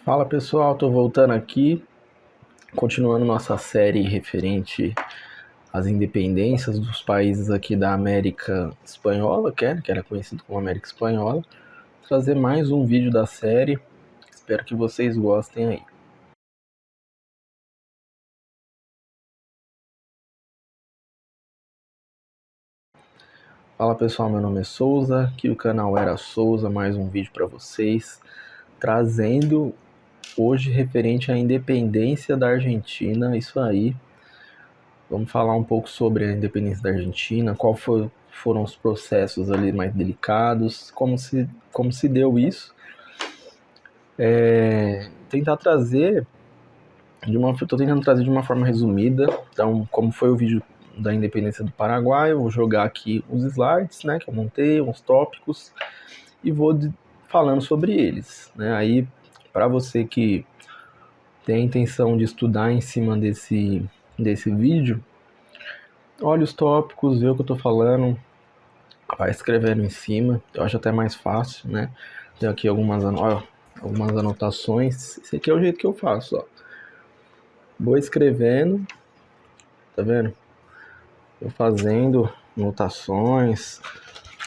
Fala pessoal, tô voltando aqui, continuando nossa série referente às independências dos países aqui da América Espanhola, que era conhecido como América Espanhola. Vou trazer mais um vídeo da série, espero que vocês gostem aí. Fala pessoal, meu nome é Souza, aqui o canal Era Souza, mais um vídeo para vocês, trazendo hoje referente à independência da Argentina, isso aí. Vamos falar um pouco sobre a independência da Argentina, foram os processos ali mais delicados, como se deu isso. Tentar trazer estou tentando trazer de uma forma resumida. Então, como foi o vídeo da independência do Paraguai, eu vou jogar aqui os slides, né, que eu montei, uns tópicos, e vou falando sobre eles, né. Aí, para você que tem a intenção de estudar em cima desse vídeo, olha os tópicos, vê o que eu tô falando, vai escrevendo em cima, eu acho até mais fácil, né? Tem aqui algumas anotações, esse aqui é o jeito que eu faço, ó. Vou escrevendo, tá vendo? Vou fazendo anotações,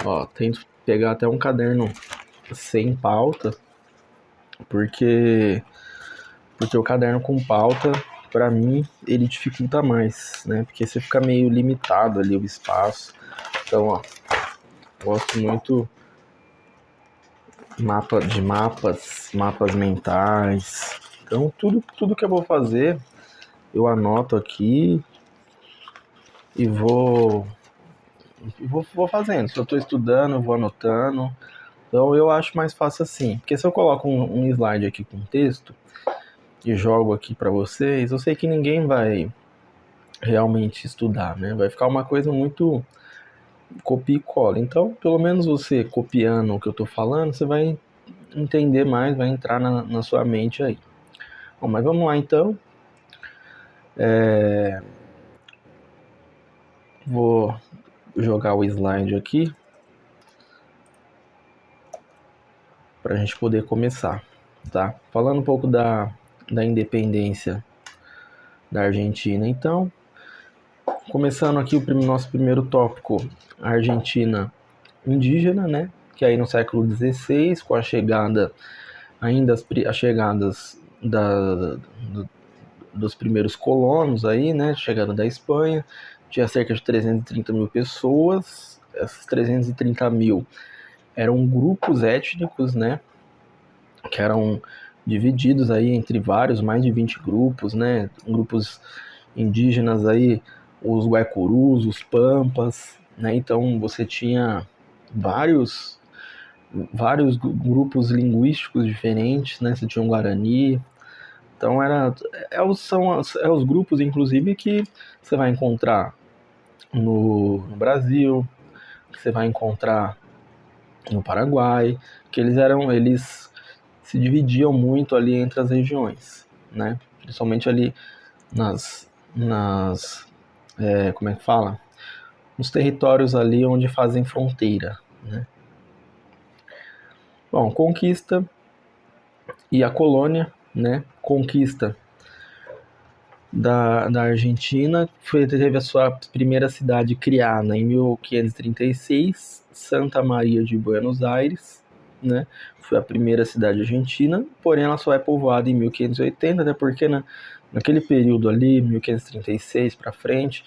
ó, tento pegar até um caderno sem pauta, porque o caderno com pauta, pra mim, ele dificulta mais, né? Porque você fica meio limitado ali o espaço. Então, ó, gosto muito mapas mentais. Então, tudo que eu vou fazer, eu anoto aqui e vou fazendo. Se eu estou estudando, eu vou anotando. Então, eu acho mais fácil assim. Porque se eu coloco um slide aqui com texto e jogo aqui para vocês, eu sei que ninguém vai realmente estudar, né? Vai ficar uma coisa muito copia e cola. Então, pelo menos você copiando o que eu estou falando, você vai entender mais, vai entrar na sua mente aí. Bom, mas vamos lá então. Vou jogar o slide aqui para a gente poder começar, tá? Falando um pouco da independência da Argentina. Então, começando aqui o nosso primeiro tópico, a Argentina indígena, né? Que aí no século XVI, com a chegada, as chegadas dos primeiros colonos aí, né? Chegada da Espanha, tinha cerca de 330 mil pessoas. Essas 330 mil eram grupos étnicos, né? Que eram divididos aí entre vários, mais de 20 grupos, né? Grupos indígenas aí, os guaicurus, os pampas, né? Então você tinha vários grupos linguísticos diferentes, né? Você tinha um Guarani. Então são os grupos, inclusive, que você vai encontrar no Brasil, que você vai encontrar no Paraguai, que eles se dividiam muito ali entre as regiões, né? Principalmente ali como é que fala? Nos territórios ali onde fazem fronteira, né? Bom, conquista e a colônia, né? Conquista da Argentina, teve a sua primeira cidade criada em 1536, Santa Maria de Buenos Aires, né? Foi a primeira cidade argentina, porém ela só é povoada em 1580, até porque naquele período ali, 1536 para frente,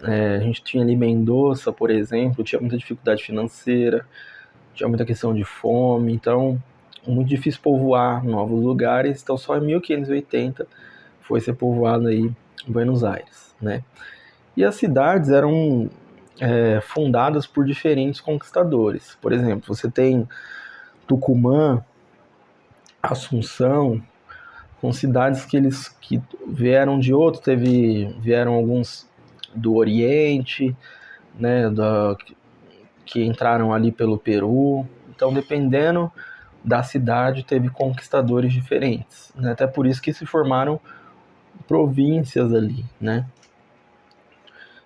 a gente tinha ali Mendoza, por exemplo, tinha muita dificuldade financeira, tinha muita questão de fome, então muito difícil povoar novos lugares, então só em 1580 foi ser povoado aí Buenos Aires, né? E as cidades eram fundadas por diferentes conquistadores. Por exemplo, você tem Tucumã, Assunção, são cidades que vieram de outros, vieram alguns do Oriente, né, que entraram ali pelo Peru. Então, dependendo da cidade, teve conquistadores diferentes, né? Até por isso que se formaram províncias ali, né?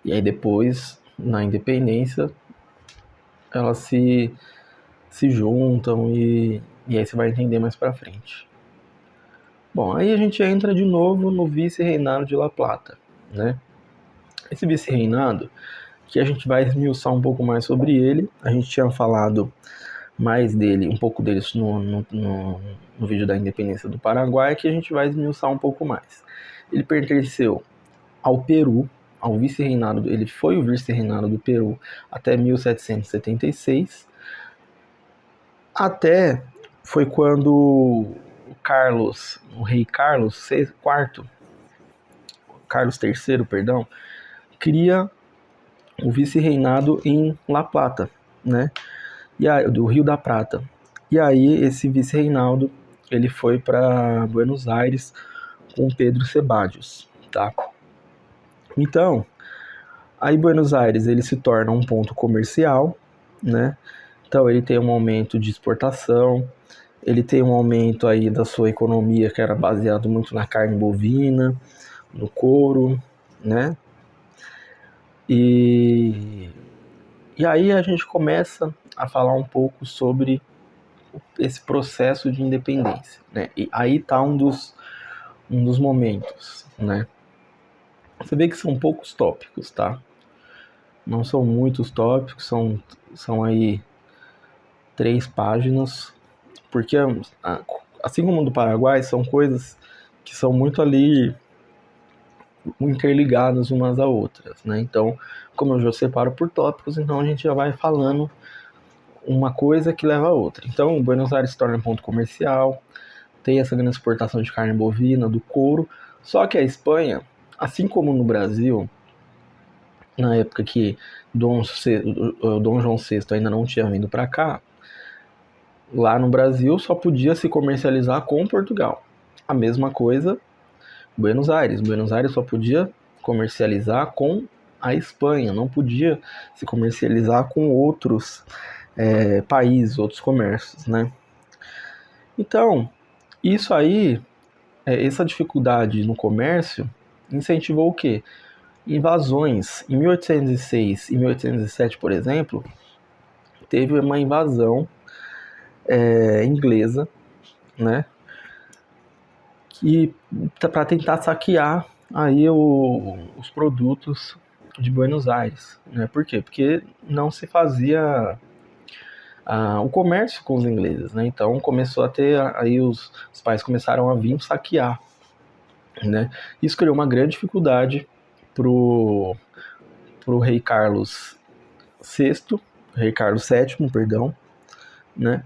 E aí depois, na independência, elas se juntam e aí você vai entender mais pra frente. Bom, aí a gente entra de novo no vice-reinado de La Plata, né? Esse vice-reinado, que a gente vai esmiuçar um pouco mais sobre ele, a gente tinha falado mais dele, um pouco dele no vídeo da independência do Paraguai, que a gente vai esmiuçar um pouco mais. Ele pertenceu ao Peru, ao vice-reinado, ele foi o vice-reinado do Peru até 1776, até foi quando o rei Carlos IV, Carlos III, perdão, cria o vice-reinado em La Plata, né? E aí, do Rio da Prata. E aí esse vice-reinado ele foi para Buenos Aires com Pedro Sebadios, tá? Então, aí Buenos Aires ele se torna um ponto comercial, né? Então ele tem um aumento de exportação, ele tem um aumento aí da sua economia que era baseado muito na carne bovina, no couro, né? E aí a gente começa a falar um pouco sobre esse processo de independência, né? E aí tá um dos momentos, né? Você vê que são poucos tópicos, tá? Não são muitos tópicos, são aí 3 páginas, porque assim como do Paraguai, são coisas que são muito ali interligadas umas a outras, né? Então, como eu já separo por tópicos, então a gente já vai falando uma coisa que leva a outra. Então, Buenos Aires se torna um ponto comercial, tem essa grande exportação de carne bovina, do couro, só que a Espanha, assim como no Brasil, na época que Dom João VI ainda não tinha vindo para cá, lá no Brasil só podia se comercializar com Portugal. A mesma coisa Buenos Aires. Buenos Aires só podia comercializar com a Espanha, não podia se comercializar com outros países, outros comércios, né? Então, isso aí, essa dificuldade no comércio incentivou o quê? Invasões. Em 1806 e 1807, por exemplo, teve uma invasão inglesa, né? Que para tentar saquear aí os produtos de Buenos Aires, né? Por quê? Porque não se fazia o comércio com os ingleses, né? Então começou a ter aí os pais começaram a vir saquear, né? Isso criou uma grande dificuldade pro rei Carlos VI, rei Carlos VII, perdão, né?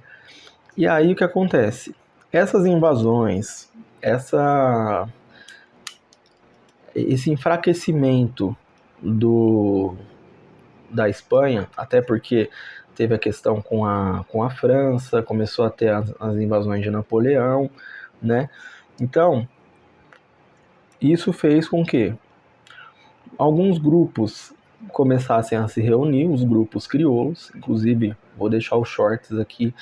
E aí o que acontece? Essas invasões, esse enfraquecimento da Espanha, até porque teve a questão com a França, começou a ter as invasões de Napoleão, né? Então, isso fez com que alguns grupos começassem a se reunir, os grupos crioulos, inclusive vou deixar os shorts aqui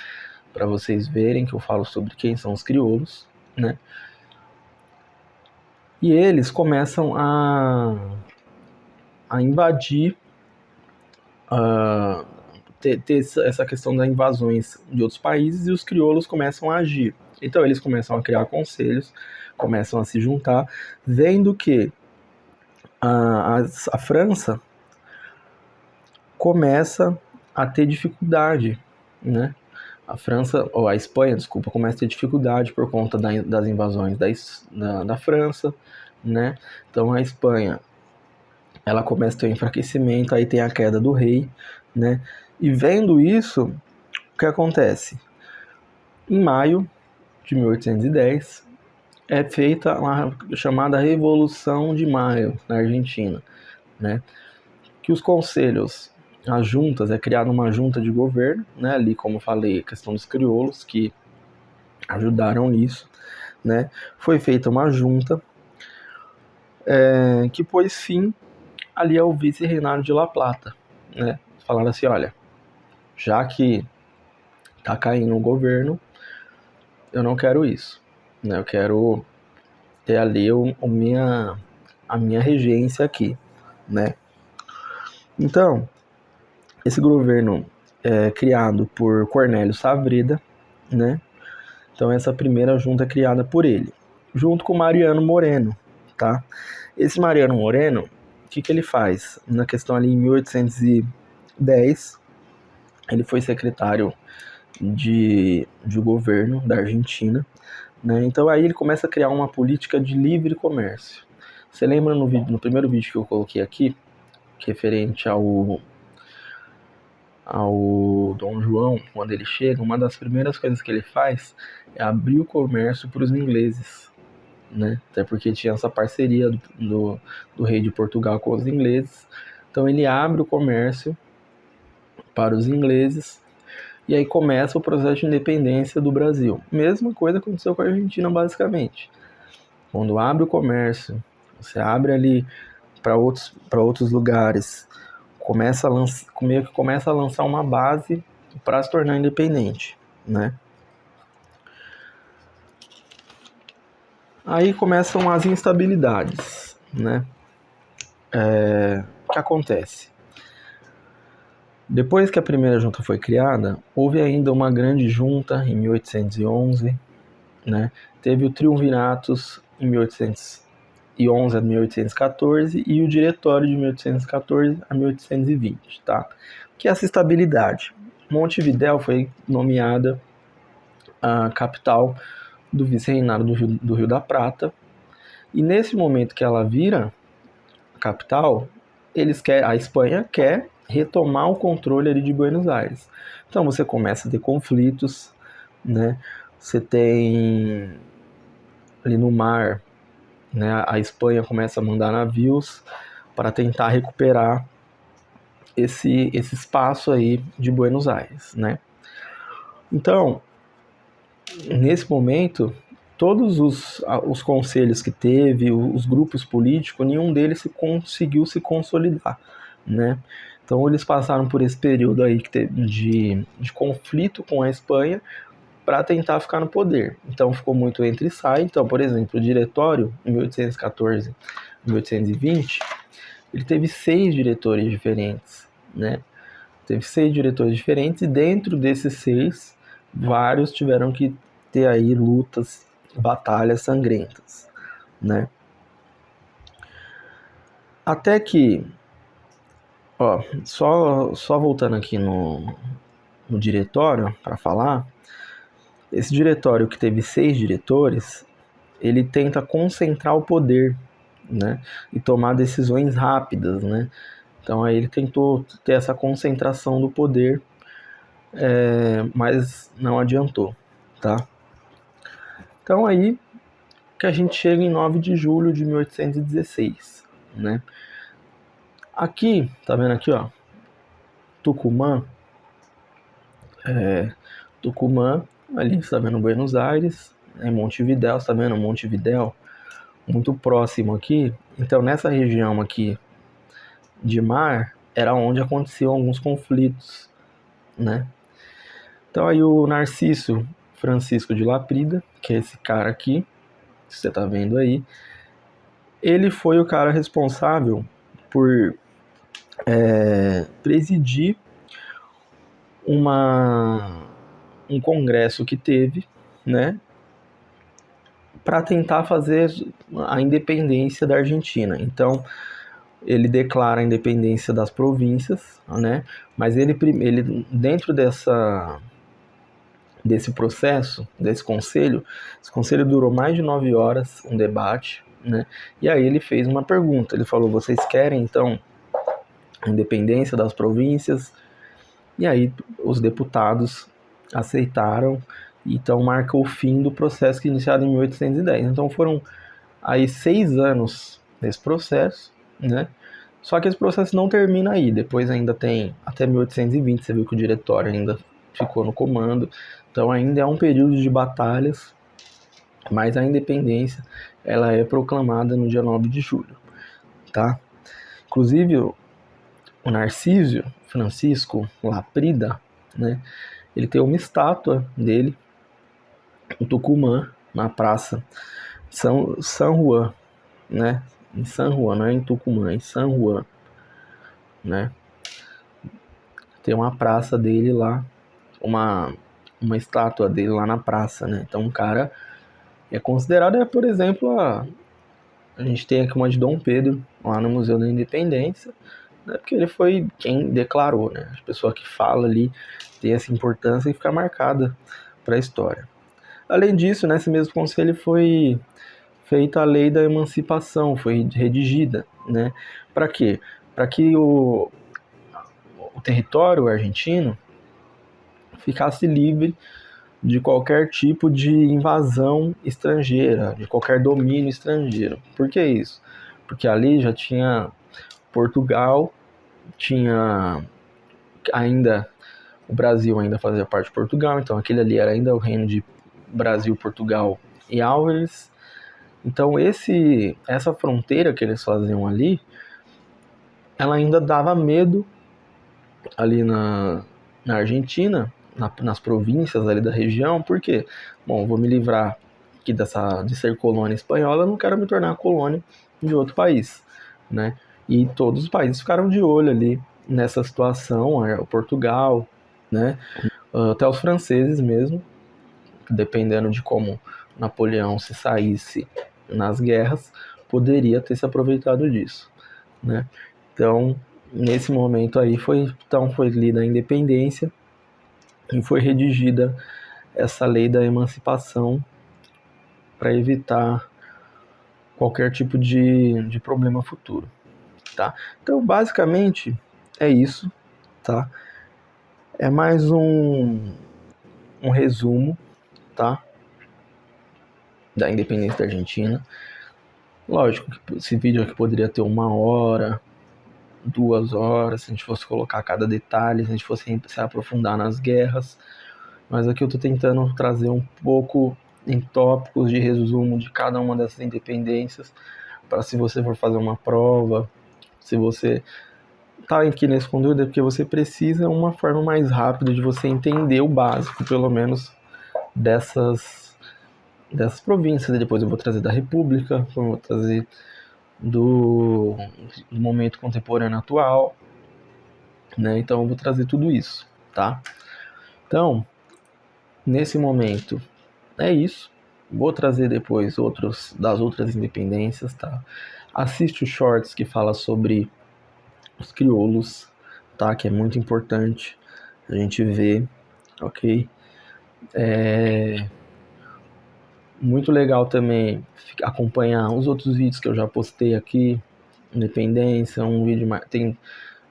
para vocês verem que eu falo sobre quem são os crioulos, né? E eles começam a invadir, ter essa questão das invasões de outros países, e os crioulos começam a agir. Então eles começam a criar conselhos, começam a se juntar, vendo que a França começa a ter dificuldade, né? A Espanha, desculpa, começa a ter dificuldade por conta das invasões da França, né? Então a Espanha, ela começa a ter um enfraquecimento, aí tem a queda do rei, né? E vendo isso, o que acontece? Em maio de 1810, é feita uma chamada Revolução de Maio, na Argentina, né? Que os conselhos, as juntas, é criada uma junta de governo, né? Ali, como eu falei, a questão dos crioulos, que ajudaram nisso, né? Foi feita uma junta que pôs fim ali ao vice-reinado de La Plata, né? Falaram assim, olha, já que tá caindo o governo, eu não quero isso, né? Eu quero ter ali a minha regência aqui, né? Então, esse governo é criado por Cornélio Saavedra, né? Então essa primeira junta é criada por ele. junto com Mariano Moreno, tá? Esse Mariano Moreno, o que ele faz? Na questão ali em 1810, ele foi secretário de governo da Argentina, né? Então aí ele começa a criar uma política de livre comércio. Você lembra no primeiro vídeo que eu coloquei aqui, referente ao Dom João, quando ele chega, uma das primeiras coisas que ele faz é abrir o comércio para os ingleses, né? Até porque tinha essa parceria do rei de Portugal com os ingleses. Então ele abre o comércio para os ingleses e aí começa o processo de independência do Brasil. Mesma coisa aconteceu com a Argentina, basicamente. Quando abre o comércio, você abre ali para outros lugares, meio que começa a lançar uma base para se tornar independente, né? Aí começam as instabilidades, né? O que acontece? Depois que a primeira junta foi criada, houve ainda uma grande junta em 1811, né? Teve o Triunviratus em 1811 a 1814 e o Diretório de 1814 a 1820, tá? Que é essa estabilidade. Montevidéu foi nomeada a capital do vice-reinado do Rio da Prata, e nesse momento que ela vira capital, a Espanha quer retomar o controle ali de Buenos Aires. Então você começa a ter conflitos, né? Você tem ali no mar, né? A Espanha começa a mandar navios para tentar recuperar esse espaço aí de Buenos Aires, né? Então, nesse momento, todos os conselhos que teve, os grupos políticos, nenhum deles conseguiu se consolidar, né? Então eles passaram por esse período aí de conflito com a Espanha para tentar ficar no poder. Então ficou muito entre e sai. Então, por exemplo, o Diretório, em 1814 e 1820, ele teve 6 diretores diferentes, né? Teve 6 diretores diferentes e dentro desses 6, vários tiveram que ter aí lutas, batalhas sangrentas, né? Até que, ó, só voltando aqui no diretório para falar, esse diretório que teve 6 diretores, ele tenta concentrar o poder, né? E tomar decisões rápidas, né? Então aí ele tentou ter essa concentração do poder, mas não adiantou, tá? Então aí que a gente chega em 9 de julho de 1816, né? Aqui, tá vendo aqui, ó, Tucumã, Tucumã, ali você tá vendo Buenos Aires, Montevidéu, você tá vendo Montevidéu, muito próximo aqui. Então nessa região aqui de mar, era onde aconteciam alguns conflitos, né? Então aí o Narciso Francisco de Laprida, que é esse cara aqui, que você tá vendo aí, ele foi o cara responsável por presidir um congresso que teve, né, para tentar fazer a independência da Argentina. Então ele declara a independência das províncias, né, mas ele dentro desse processo, esse conselho durou mais de 9 horas, um debate, né, e aí ele fez uma pergunta, ele falou, vocês querem então a independência das províncias? E aí os deputados aceitaram, então marca o fim do processo que iniciado em 1810. Então foram aí 6 anos nesse processo, né? Só que esse processo não termina aí, depois ainda tem até 1820, você viu que o diretório ainda ficou no comando, então ainda é um período de batalhas, mas a independência ela é proclamada no dia 9 de julho, tá? Inclusive o Narciso Francisco Laprida, né? Ele tem uma estátua dele em Tucumã, na praça San Juan, né? Em San Juan, não é em Tucumã, é em San Juan, né? Tem uma praça dele lá, uma estátua dele lá na praça, né? Então o cara, é considerado, por exemplo, a gente tem aqui uma de Dom Pedro, lá no Museu da Independência, né, porque ele foi quem declarou, né? A pessoa que fala ali tem essa importância e fica marcada para a história. Além disso, nesse mesmo conselho foi feita a lei da emancipação, foi redigida, né? Para quê? Para que o território argentino ficasse livre de qualquer tipo de invasão estrangeira, de qualquer domínio estrangeiro. Por que isso? Porque ali já tinha Portugal, tinha ainda o Brasil ainda fazia parte de Portugal, então aquele ali era ainda o reino de Brasil, Portugal e Álvares. Então essa fronteira que eles faziam ali, ela ainda dava medo ali na Argentina, nas províncias ali da região. Por quê? Bom, vou me livrar aqui de ser colônia espanhola, eu não quero me tornar colônia de outro país, né? E todos os países ficaram de olho ali nessa situação, o Portugal, né? Até os franceses mesmo, dependendo de como Napoleão se saísse nas guerras, poderia ter se aproveitado disso, né? Então, nesse momento aí foi lida a independência e foi redigida essa lei da emancipação para evitar qualquer tipo de problema futuro, tá? Então, basicamente, é isso, tá? É mais um resumo, tá? Da independência da Argentina. Lógico que esse vídeo aqui poderia ter 1 hora, 2 horas, se a gente fosse colocar cada detalhe, se a gente fosse se aprofundar nas guerras. Mas aqui eu estou tentando trazer um pouco em tópicos de resumo de cada uma dessas independências, para se você for fazer uma prova, se você está aqui nesse conteúdo, é porque você precisa uma forma mais rápida de você entender o básico, pelo menos, dessas províncias. Depois eu vou trazer da República, eu vou trazer do momento contemporâneo atual, né? Então eu vou trazer tudo isso, tá? Então, nesse momento é isso. Vou trazer depois das outras independências, tá? Assiste os shorts que fala sobre os crioulos, tá? Que é muito importante a gente ver, ok? Muito legal também acompanhar os outros vídeos que eu já postei aqui. Independência, um vídeo mais... eu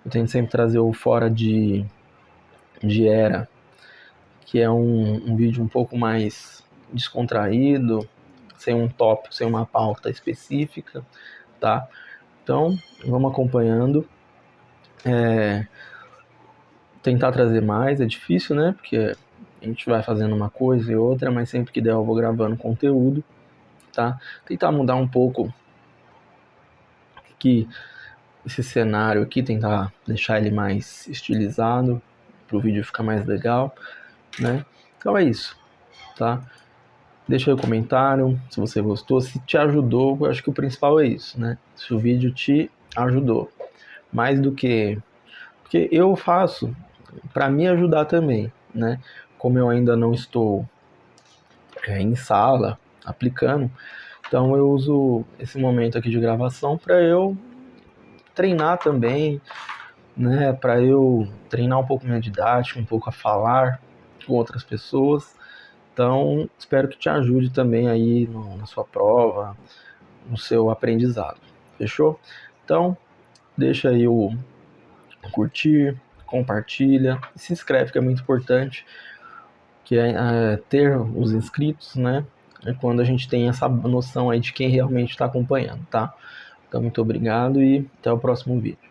tento sempre trazer o Fora de Era, que é um vídeo um pouco mais descontraído, sem um tópico, sem uma pauta específica, tá? Então, vamos acompanhando. Tentar trazer mais, é difícil, né? Porque a gente vai fazendo uma coisa e outra, mas sempre que der eu vou gravando conteúdo, tá? Tentar mudar um pouco aqui esse cenário aqui, tentar deixar ele mais estilizado, para o vídeo ficar mais legal, né? Então é isso, tá? Deixa aí o comentário se você gostou, se te ajudou. Eu acho que o principal é isso, né? Se o vídeo te ajudou, mais do que... porque eu faço para me ajudar também, né? Como eu ainda não estou em sala aplicando, então eu uso esse momento aqui de gravação para eu treinar também, né? Para eu treinar um pouco minha didática, um pouco a falar com outras pessoas. Então, espero que te ajude também aí na sua prova, no seu aprendizado. Fechou? Então, deixa aí o curtir, compartilha, se inscreve, que é muito importante, que é ter os inscritos, né? É quando a gente tem essa noção aí de quem realmente está acompanhando, tá? Então, muito obrigado e até o próximo vídeo.